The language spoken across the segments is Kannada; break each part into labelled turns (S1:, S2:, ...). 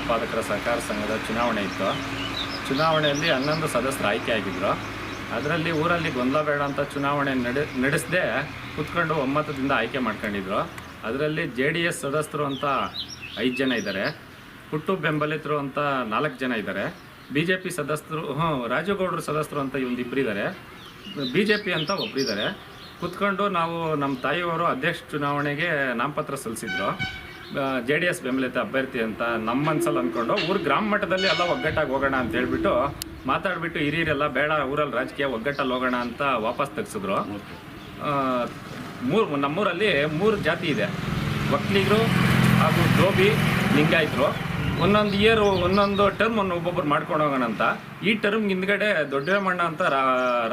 S1: ಉತ್ಪಾದಕರ ಸಹಕಾರ ಸಂಘದ ಚುನಾವಣೆ ಇತ್ತು. ಚುನಾವಣೆಯಲ್ಲಿ 11 ಸದಸ್ಯರು ಆಯ್ಕೆ ಆಗಿದ್ದರು. ಅದರಲ್ಲಿ ಊರಲ್ಲಿ ಗೊಂದಲ ಬೇಡ ಅಂತ ಚುನಾವಣೆ ನಡೆಸದೆ ಕೂತ್ಕೊಂಡು ಒಮ್ಮತದಿಂದ ಆಯ್ಕೆ ಮಾಡ್ಕೊಂಡಿದ್ರು. ಅದರಲ್ಲಿ JDS ಸದಸ್ಯರು ಅಂತ 5 ಜನ ಇದ್ದಾರೆ, ಪುಟ್ಟು ಬೆಂಬಲಿತರು ಅಂತ 4 ಜನ ಇದ್ದಾರೆ, BJP ಸದಸ್ಯರು ರಾಜುಗೌಡರು ಸದಸ್ಯರು ಅಂತ ಇಬ್ಬರಿದ್ದಾರೆ, BJP ಅಂತ ಒಬ್ಬರಿದ್ದಾರೆ. ಕೂತ್ಕೊಂಡು ನಾವು ನಮ್ಮ ತಾಯಿಯವರು ಅಧ್ಯಕ್ಷ ಚುನಾವಣೆಗೆ ನಾಮಪತ್ರ ಸಲ್ಲಿಸಿದ್ರು. JDS ಬೆಂಬಲಿತ ಅಭ್ಯರ್ಥಿ ಅಂತ ನಮ್ಮ ಮನಸ್ಸಲ್ಲಿ ಅಂದ್ಕೊಂಡು ಗ್ರಾಮ ಮಟ್ಟದಲ್ಲಿ ಎಲ್ಲ ಒಗ್ಗಟ್ಟಾಗಿ ಹೋಗೋಣ ಅಂತ ಹೇಳ್ಬಿಟ್ಟು ಮಾತಾಡಿಬಿಟ್ಟು ಹಿರಿಯರೆಲ್ಲ ಬೇಡ ಊರಲ್ಲಿ ರಾಜಕೀಯ ಒಗ್ಗಟ್ಟಲ್ಲಿ ಹೋಗೋಣ ಅಂತ ವಾಪಸ್ ತೆಗೆಸಿದ್ರು. ನಮ್ಮೂರಲ್ಲಿ 3 ಜಾತಿ ಇದೆ, ಒಕ್ಕಲಿಗರು ಹಾಗೂ ಧೋಬಿ, ಲಿಂಗಾಯತರು. ಒಂದೊಂದು ಇಯರು ಒಂದೊಂದು ಟರ್ಮ್ ಒಬ್ಬೊಬ್ಬರು ಮಾಡ್ಕೊಂಡು ಹೋಗೋಣ ಅಂತ. ಈ ಟರ್ಮ್ ಹಿಂದ್ಗಡೆ ದೊಡ್ಡವೇಮಣ್ಣ ಅಂತ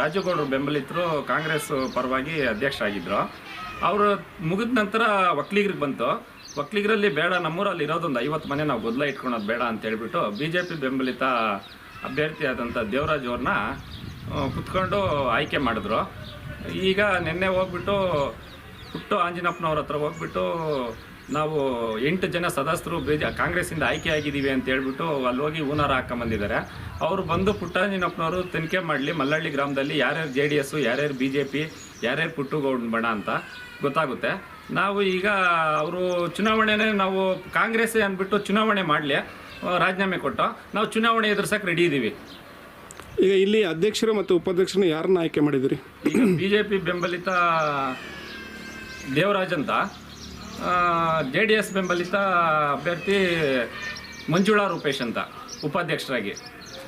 S1: ರಾಜುಗೌಡರು ಬೆಂಬಲಿತರು ಕಾಂಗ್ರೆಸ್ ಪರವಾಗಿ ಅಧ್ಯಕ್ಷರಾಗಿದ್ದರು. ಅವರು ಮುಗಿದ ನಂತರ ಒಕ್ಕಲಿಗರಿಗೆ ಬಂತು. ಒಕ್ಕಲಿಗರಲ್ಲಿ ಬೇಡ, ನಮ್ಮೂರಲ್ಲಿ ಇರೋದೊಂದು 50 ಮನೆ ನಾವು ಗೊದ್ದಲ ಇಟ್ಕೊಳೋದು ಬೇಡ ಅಂತ ಹೇಳ್ಬಿಟ್ಟು BJP ಬೆಂಬಲಿತ ಅಭ್ಯರ್ಥಿ ಆದಂಥ ದೇವರಾಜ್ ಅವ್ರನ್ನ ಕುತ್ಕೊಂಡು ಆಯ್ಕೆ ಮಾಡಿದ್ರು. ಈಗ ನಿನ್ನೆ ಹೋಗ್ಬಿಟ್ಟು ಪುಟ್ಟು ಆಂಜನಪ್ಪನವ್ರ ಹತ್ರ ಹೋಗ್ಬಿಟ್ಟು ನಾವು 8 ಜನ ಸದಸ್ಯರು ಕಾಂಗ್ರೆಸ್ಸಿಂದ ಆಯ್ಕೆ ಆಗಿದ್ದೀವಿ ಅಂತ ಹೇಳ್ಬಿಟ್ಟು ಅಲ್ಲಿ ಹೋಗಿ ಹೂನಾರ ಹಾಕೊಂಬಂದಿದ್ದಾರೆ. ಅವರು ಬಂದು ಪುಟ್ಟಂಜನಪ್ಪನವರು ತನಿಖೆ ಮಾಡಲಿ, ಮಲ್ಲಹಳ್ಳಿ ಗ್ರಾಮದಲ್ಲಿ ಯಾರ್ಯಾರು JDS, ಯಾರ್ಯಾರು BJP, ಯಾರ್ಯಾರು ಪುಟ್ಟುಗೌಡ ಬಣ ಅಂತ ಗೊತ್ತಾಗುತ್ತೆ. ನಾವು ಈಗ ಅವರು ಚುನಾವಣೆನೇ ನಾವು ಕಾಂಗ್ರೆಸ್ಸೇ ಅಂದ್ಬಿಟ್ಟು ಚುನಾವಣೆ ಮಾಡಲಿ, ರಾಜೀನಾಮೆ ಕೊಟ್ಟು ನಾವು ಚುನಾವಣೆ ಎದುರಿಸೋಕೆ ರೆಡಿ ಇದ್ದೀವಿ.
S2: ಈಗ ಇಲ್ಲಿ ಅಧ್ಯಕ್ಷರು ಮತ್ತು ಉಪಾಧ್ಯಕ್ಷರನ್ನ ಯಾರನ್ನ ಆಯ್ಕೆ ಮಾಡಿದಿರಿ?
S1: ಈಗ BJP ಬೆಂಬಲಿತ ದೇವರಾಜ್ ಅಂತ, JDS ಬೆಂಬಲಿತ ಅಭ್ಯರ್ಥಿ ಮಂಜುಳಾ ರೂಪೇಶ್ ಅಂತ ಉಪಾಧ್ಯಕ್ಷರಾಗಿ.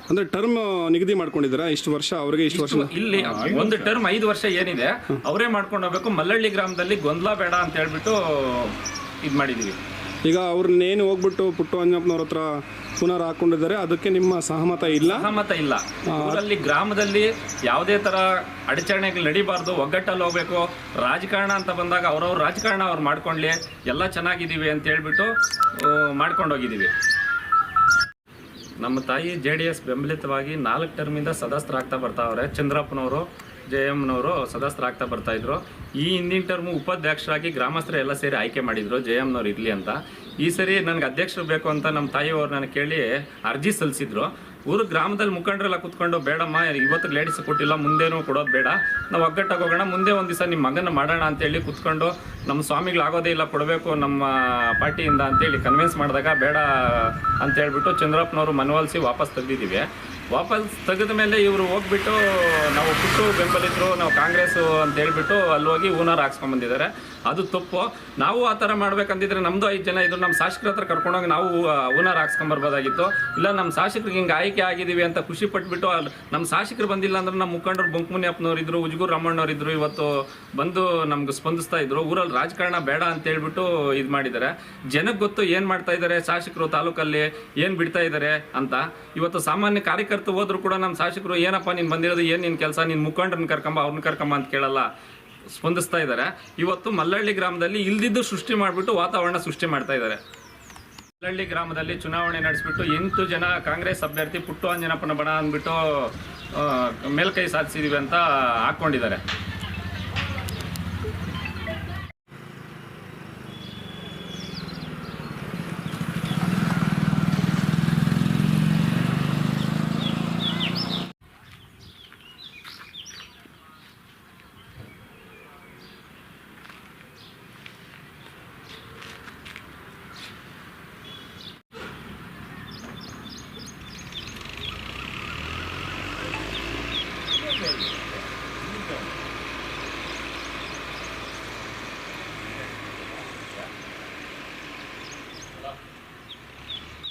S2: ಅಂದರೆ ಟರ್ಮ್ ನಿಗದಿ ಮಾಡ್ಕೊಂಡಿದ್ದೀರಾ? ಇಷ್ಟು ವರ್ಷ ಅವರಿಗೆ, ಇಷ್ಟು ವರ್ಷ
S1: ಇಲ್ಲಿ ಒಂದು ಟರ್ಮ್ 5 ವರ್ಷ ಏನಿದೆ ಅವರೇ ಮಾಡ್ಕೊಂಡು ಹೋಗ್ಬೇಕು. ಮಲ್ಲಹಳ್ಳಿ ಗ್ರಾಮದಲ್ಲಿ ಗೊಂದಲ ಬೇಡ ಅಂತ ಹೇಳ್ಬಿಟ್ಟು ಇದು ಮಾಡಿದ್ದೀವಿ.
S2: ಈಗ ಅವ್ರನ್ನೇನು ಹೋಗ್ಬಿಟ್ಟು ಪುಟ್ಟು ಅಂಜನಪ್ಪನವ್ರ ಹತ್ರ ಪುನರ್ ಹಾಕೊಂಡಿದ್ದಾರೆ, ಅದಕ್ಕೆ ನಿಮ್ಮ ಸಹಮತ ಇಲ್ಲ?
S1: ಸಹಮತ ಇಲ್ಲ. ಊರಲ್ಲಿ ಗ್ರಾಮದಲ್ಲಿ ಯಾವುದೇ ಥರ ಅಡಚಣೆಗಳು ನಡೀಬಾರ್ದು, ಒಗ್ಗಟ್ಟಲ್ಲಿ ಹೋಗ್ಬೇಕು. ರಾಜಕಾರಣ ಅಂತ ಬಂದಾಗ ಅವ್ರವ್ರ ರಾಜಕಾರಣ ಅವ್ರು ಮಾಡ್ಕೊಳ್ಳಿ, ಎಲ್ಲ ಚೆನ್ನಾಗಿದ್ದೀವಿ ಅಂತ ಹೇಳ್ಬಿಟ್ಟು ಮಾಡ್ಕೊಂಡು ಹೋಗಿದ್ದೀವಿ. ನಮ್ಮ ತಾಯಿ JDS ಬೆಂಬಲಿತವಾಗಿ 4 ಟರ್ಮಿಂದ ಸದಸ್ಯರಾಗ್ತಾ ಬರ್ತಾವ್ರೆ. ಚಂದ್ರಪ್ಪನವರು, ಜಯಮ್ಮನವರು ಸದಸ್ಯರಾಗ್ತಾ ಬರ್ತಾಯಿದ್ರು. ಈ ಹಿಂದಿನ ಟರ್ಮು ಉಪಾಧ್ಯಕ್ಷರಾಗಿ ಗ್ರಾಮಸ್ಥರು ಎಲ್ಲ ಸೇರಿ ಆಯ್ಕೆ ಮಾಡಿದರು ಜಯಮ್ಮನವ್ರು ಇರಲಿ ಅಂತ. ಈ ಸರಿ ನನಗೆ ಅಧ್ಯಕ್ಷರು ಬೇಕು ಅಂತ ನಮ್ಮ ತಾಯಿಯವ್ರು ನನಗೆ ಕೇಳಿ ಅರ್ಜಿ ಸಲ್ಲಿಸಿದ್ರು. ಊರು ಗ್ರಾಮದಲ್ಲಿ ಮುಖಂಡರೆಲ್ಲ ಕೂತ್ಕೊಂಡು ಬೇಡಮ್ಮ, ಇವತ್ತು ಲೇಡೀಸ್ ಕೊಟ್ಟಿಲ್ಲ, ಮುಂದೇನೂ ಕೊಡೋದು ಬೇಡ, ನಾವು ಒಗ್ಗಟ್ಟಾಗಿ ಹೋಗೋಣ, ಮುಂದೆ ಒಂದು ದಿವಸ ನಿಮ್ಮ ಮಗನ ಮಾಡೋಣ ಅಂತೇಳಿ ಕೂತ್ಕೊಂಡು ನಮ್ಮ ಸ್ವಾಮಿಗಳು ಆಗೋದೇ ಇಲ್ಲ, ಕೊಡಬೇಕು ನಮ್ಮ ಪಾರ್ಟಿಯಿಂದ ಅಂತೇಳಿ ಕನ್ವಿನ್ಸ್ ಮಾಡಿದಾಗ ಬೇಡ ಅಂತ ಹೇಳ್ಬಿಟ್ಟು ಚಂದ್ರಪ್ಪನವರು ಮನವೊಲಿಸಿ ವಾಪಸ್ ತೆಗೆದಿದ್ದೀವಿ. ವಾಪಸ್ ತೆಗೆದ ಮೇಲೆ ಇವರು ಹೋಗ್ಬಿಟ್ಟು ನಾವು ಪುಟ್ಟು ಬೆಂಬಲಿತರು, ನಾವು ಕಾಂಗ್ರೆಸ್ಸು ಅಂತ ಹೇಳ್ಬಿಟ್ಟು ಅಲ್ಲಿ ಹೋಗಿ ಹೂನಾರ ಹಾಕ್ಸ್ಕೊಂಡ್ಬಂದಿದ್ದಾರೆ. ಅದು ತಪ್ಪು. ನಾವು ಆ ಥರ ಮಾಡ್ಬೇಕಂತಿದ್ರೆ ನಮ್ಮದು 5 ಜನ ಇದ್ರು, ನಮ್ಮ ಶಾಸಕರ ಹತ್ರ ಕರ್ಕೊಂಡೋಗಿ ನಾವು ಹೂನಾರ ಹಾಕ್ಸ್ಕೊಂಬರ್ಬೋದಾಗಿತ್ತು. ಇಲ್ಲ ನಮ್ಮ ಶಾಸಕರಿಗೆ ಹಿಂಗೆ ಆಯ್ಕೆ ಆಗಿದ್ದೀವಿ ಅಂತ ಖುಷಿ ಪಟ್ಬಿಟ್ಟು ನಮ್ಮ ಶಾಸಕರು ಬಂದಿಲ್ಲ ಅಂದ್ರೆ ನಮ್ಮ ಮುಖಂಡರು ಬೊಂಕುಮುನಿಯಪ್ಪನವ್ರು ಇದ್ರು, ಉಜ್ಗೂರು ರಾಮಣ್ಣವ್ರು ಇದ್ರು, ಇವತ್ತು ಬಂದು ನಮ್ಗೆ ಸ್ಪಂದಿಸ್ತಾ ಇದ್ರು. ಊರಲ್ಲಿ ರಾಜಕಾರಣ ಬೇಡ ಅಂತ ಹೇಳ್ಬಿಟ್ಟು ಇದು ಮಾಡಿದ್ದಾರೆ. ಜನಕ್ಕೆ ಗೊತ್ತು ಏನು ಮಾಡ್ತಾ ಇದ್ದಾರೆ ಶಾಸಕರು, ತಾಲೂಕಲ್ಲಿ ಏನು ಬಿಡ್ತಾ ಇದ್ದಾರೆ ಅಂತ. ಇವತ್ತು ಸಾಮಾನ್ಯ ಕಾರ್ಯಕರ್ತರು ಹೋದ್ರು ಕೂಡ ನಮ್ಮ ಶಾಸಕರು ಏನಪ್ಪ ನೀನು ಬಂದಿರೋದು, ಏನು ನಿನ್ನ ಕೆಲಸ, ನಿನ್ನ ಮುಖಂಡರನ್ನ ಕರ್ಕೊಂಬ, ಅವ್ರನ್ನ ಕರ್ಕೊಂಬ ಅಂತ ಕೇಳಲ್ಲ, ಸ್ಪಂದಿಸ್ತಾ ಇದ್ದಾರೆ. ಇವತ್ತು ಮಲ್ಲಹಳ್ಳಿ ಗ್ರಾಮದಲ್ಲಿ ಇಲ್ದಿದ್ದು ಸೃಷ್ಟಿ ಮಾಡಿಬಿಟ್ಟು ವಾತಾವರಣ ಸೃಷ್ಟಿ ಮಾಡ್ತಾ ಇದ್ದಾರೆ. ಮಲ್ಲಹಳ್ಳಿ ಗ್ರಾಮದಲ್ಲಿ ಚುನಾವಣೆ ನಡೆಸಿಬಿಟ್ಟು 8 ಜನ ಕಾಂಗ್ರೆಸ್ ಅಭ್ಯರ್ಥಿ ಪುಟ್ಟು ಅಂಜನಪ್ಪನ ಬಣ ಅಂದ್ಬಿಟ್ಟು ಮೇಲ್ಕೈ ಸಾಧಿಸಿದೀವಿ ಅಂತ ಹಾಕ್ಕೊಂಡಿದ್ದಾರೆ.